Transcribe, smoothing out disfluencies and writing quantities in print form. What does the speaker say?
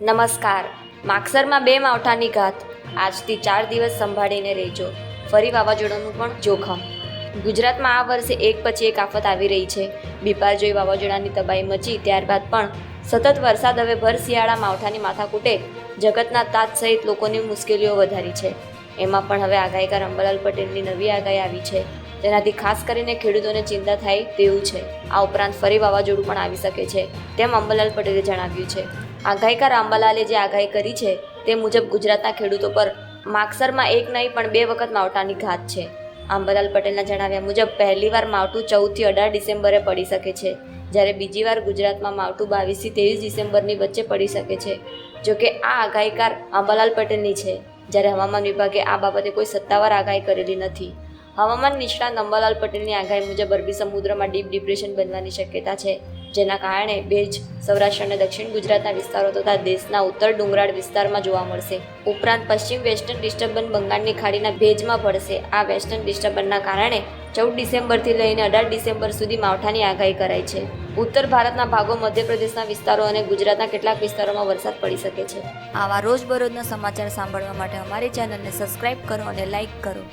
નમસ્કાર. માગસરમાં 2 માવઠાની ઘાત. આજથી 4 દિવસ સંભાળીને રહેજો. ફરી વાવાઝોડાનું પણ જોખમ. ગુજરાતમાં આ વર્ષે એક પછી એક આફત આવી રહી છે. બિપારજોઈ વાવાઝોડાની તબાહી મચી ત્યારબાદ પણ સતત વરસાદ હવે ભર શિયાળા માવઠાની માથાકૂટે જગતના તાત સહિત લોકોની મુશ્કેલીઓ વધારી છે. એમાં પણ હવે આગાહીકાર અંબાલાલ પટેલની નવી આગાહી આવી છે. તેનાથી ખાસ કરીને ખેડૂતોને ચિંતા થાય તેવું છે. આ ઉપરાંત ફરી વાવાઝોડું પણ આવી શકે છે તેમ અંબાલાલ પટેલે જણાવ્યું છે. આગાહીકાર અંબાલાલે જે આગાહી કરી છે તે મુજબ ગુજરાતના ખેડૂતો પર માગસરમાં એક નહીં પણ 2 વખત માવઠાની ઘાત છે. અંબાલાલ પટેલના જણાવ્યા મુજબ પહેલીવાર માવઠું 14 થી 18 ડિસેમ્બરે પડી શકે છે, જ્યારે બીજી વાર ગુજરાતમાં માવઠું 22 થી 23 ડિસેમ્બરની વચ્ચે પડી શકે છે. જોકે આ આગાહીકાર અંબાલાલ પટેલની છે, જ્યારે હવામાન વિભાગે આ બાબતે કોઈ સત્તાવાર આગાહી કરેલી નથી. હવામાન નિષ્ણાત અંબાલાલ પટેલની આગાહી મુજબ અરબી સમુદ્રમાં ડીપ ડિપ્રેશન બનવાની શક્યતા છે, જેના કારણે ભેજ સૌરાષ્ટ્ર અને દક્ષિણ ગુજરાતના વિસ્તારો તથા દેશના ઉત્તર ડુંગરાળ વિસ્તારમાં જોવા મળશે. ઉપરાંત પશ્ચિમ વેસ્ટર્ન ડિસ્ટર્બન્સ બંગાળની ખાડીના ભેજમાં ભળશે. આ વેસ્ટર્ન ડિસ્ટર્બન્સના કારણે 14 ડિસેમ્બરથી લઈને 18 ડિસેમ્બર સુધી માવઠાની આગાહી કરાઈ છે. ઉત્તર ભારતના ભાગો, મધ્યપ્રદેશના વિસ્તારો અને ગુજરાતના કેટલાક વિસ્તારોમાં વરસાદ પડી શકે છે. આવા રોજબરોજના સમાચાર સાંભળવા માટે અમારી ચેનલને સબસ્ક્રાઇબ કરો અને લાઇક કરો.